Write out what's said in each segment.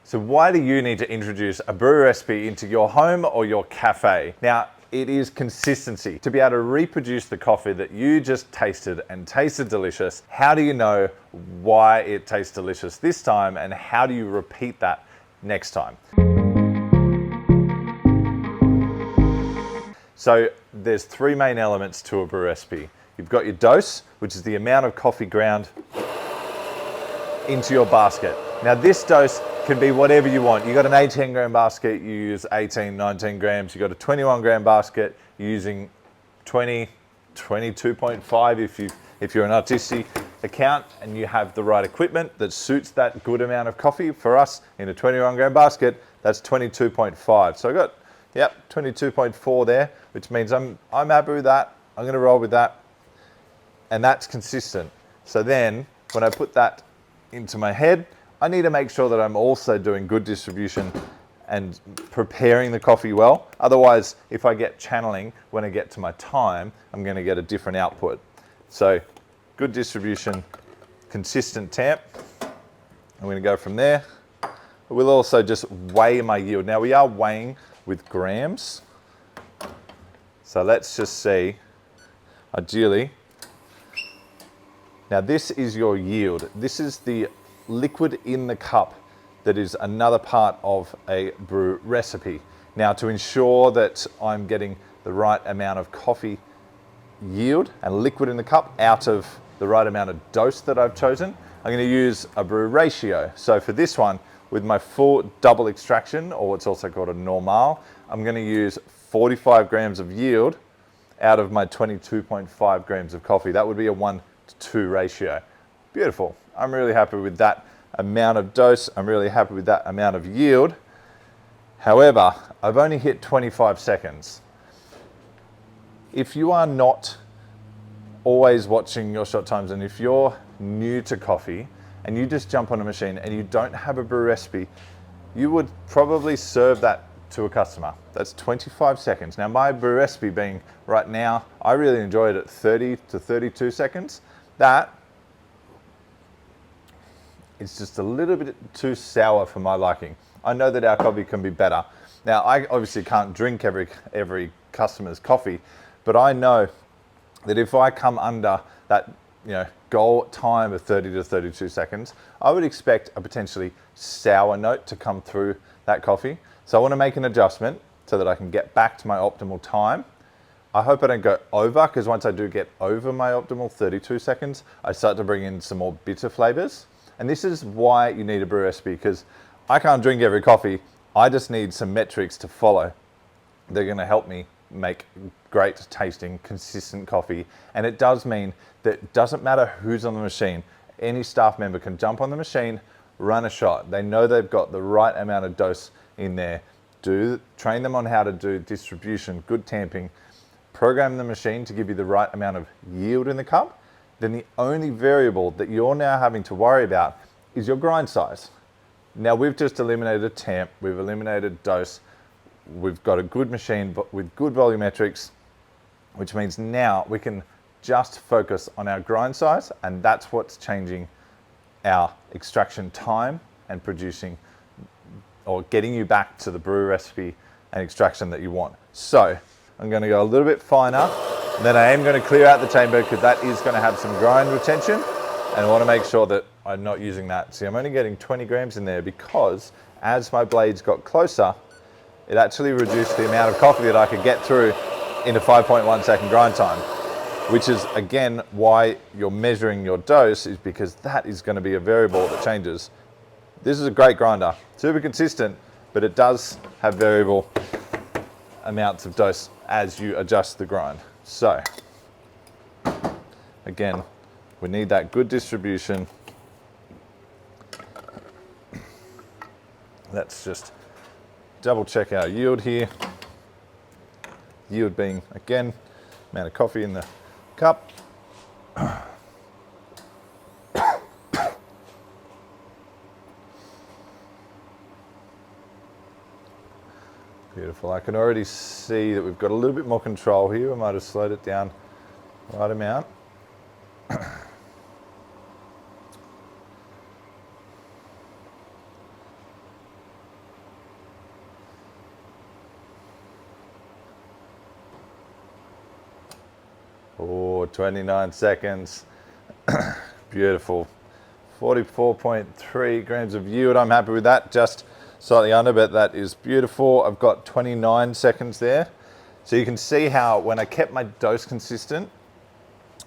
So why do you need to introduce a brew recipe into your home or your cafe? Now, it is consistency. To be able to reproduce the coffee that you just tasted and tasted delicious, how do you know why it tastes delicious this time and how do you repeat that next time? So there's three main elements to a brew recipe. You've got your dose, which is the amount of coffee ground into your basket. Now this dose can be whatever you want. You got an 18 gram basket, you use 18, 19 grams. You got a 21 gram basket, you're using 20, 22.5 if you're an artistic account and you have the right equipment that suits that good amount of coffee. For us, in a 21 gram basket, that's 22.5. So I got, 22.4 there, which means I'm happy with that. I'm gonna roll with that. And that's consistent. So then when I put that into my head, I need to make sure that I'm also doing good distribution and preparing the coffee well. Otherwise, if I get channeling, when I get to my time, I'm gonna get a different output. So good distribution, consistent temp. I'm gonna go from there. We'll also just weigh my yield. Now we are weighing with grams. So let's just see, ideally. Now this is your yield. This is the liquid in the cup that is another part of a brew recipe. Now to ensure that I'm getting the right amount of coffee yield and liquid in the cup out of the right amount of dose that I've chosen, I'm going to use a brew ratio. So for this one, with my full double extraction, or what's also called a normal, I'm going to use 45 grams of yield out of my 22.5 grams of coffee. That would be a 1:2 ratio. Beautiful. I'm really happy with that amount of dose. I'm really happy with that amount of yield. However, I've only hit 25 seconds. If you are not always watching your shot times, and if you're new to coffee and you just jump on a machine and you don't have a brew recipe, you would probably serve that to a customer. That's 25 seconds. Now my brew recipe being right now, I really enjoy it at 30 to 32 seconds. That it's just a little bit too sour for my liking. I know that our coffee can be better. Now, I obviously can't drink every customer's coffee, but I know that if I come under that goal time of 30 to 32 seconds, I would expect a potentially sour note to come through that coffee. So I want to make an adjustment so that I can get back to my optimal time. I hope I don't go over, because once I do get over my optimal 32 seconds, I start to bring in some more bitter flavors. And this is why you need a brew recipe, because I can't drink every coffee. I just need some metrics to follow. They're going to help me make great tasting, consistent coffee. And it does mean that it doesn't matter who's on the machine. Any staff member can jump on the machine, run a shot. They know they've got the right amount of dose in there. Train them on how to do distribution, good tamping, program the machine to give you the right amount of yield in the cup. Then the only variable that you're now having to worry about is your grind size. Now we've just eliminated temp, we've eliminated dose, we've got a good machine but with good volumetrics, which means now we can just focus on our grind size, and that's what's changing our extraction time and producing or getting you back to the brew recipe and extraction that you want. So I'm going to go a little bit finer. And then I am going to clear out the chamber, because that is going to have some grind retention, and I want to make sure that I'm not using that. See, I'm only getting 20 grams in there because as my blades got closer, it actually reduced the amount of coffee that I could get through in a 5.1 second grind time, which is again why you're measuring your dose, is because that is going to be a variable that changes. This is a great grinder, super consistent, but it does have variable amounts of dose as you adjust the grind. So, again, we need that good distribution. Let's just double check our yield here. Yield being, again, amount of coffee in the cup. Beautiful. I can already see that we've got a little bit more control here. We might have slowed it down the right amount. Oh, 29 seconds. Beautiful. 44.3 grams of yield. I'm happy with that. Just slightly under, but that is beautiful. I've got 29 seconds there. So you can see how when I kept my dose consistent,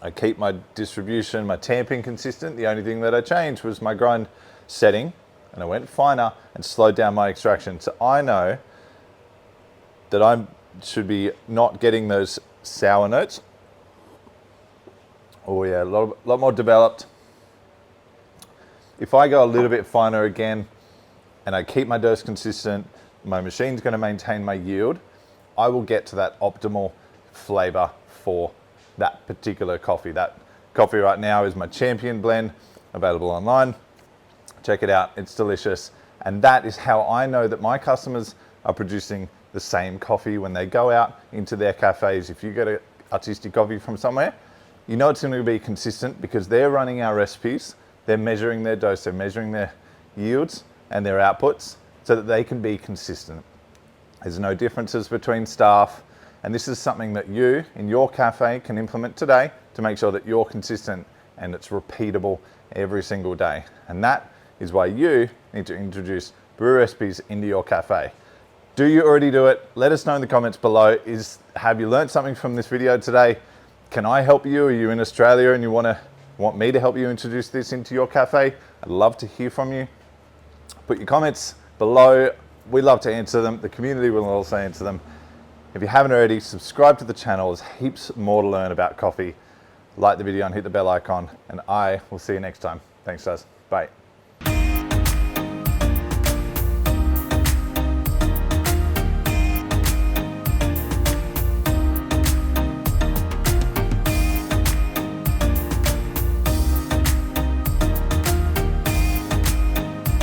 I keep my distribution, my tamping consistent. The only thing that I changed was my grind setting, and I went finer and slowed down my extraction. So I know that I should be not getting those sour notes. Oh yeah, a lot more developed. If I go a little bit finer again and I keep my dose consistent, my machine's going to maintain my yield. I will get to that optimal flavor for that particular coffee. That coffee right now is my Champion blend, available online. Check it out, it's delicious. And that is how I know that my customers are producing the same coffee when they go out into their cafes. If you get an artistic coffee from somewhere, you know it's going to be consistent because they're running our recipes, they're measuring their dose, they're measuring their yields and their outputs so that they can be consistent. There's no differences between staff, and this is something that you in your cafe can implement today to make sure that you're consistent and it's repeatable every single day. And that is why you need to introduce brew recipes into your cafe. Do you already do it? Let us know in the comments below. Have you learned something from this video today? Can I help you? Are you in Australia and you want me to help you introduce this into your cafe? I'd love to hear from you. Put your comments below. We love to answer them. The community will also answer them. If you haven't already, subscribe to the channel. There's heaps more to learn about coffee. Like the video and hit the bell icon, and I will see you next time. Thanks guys. Bye.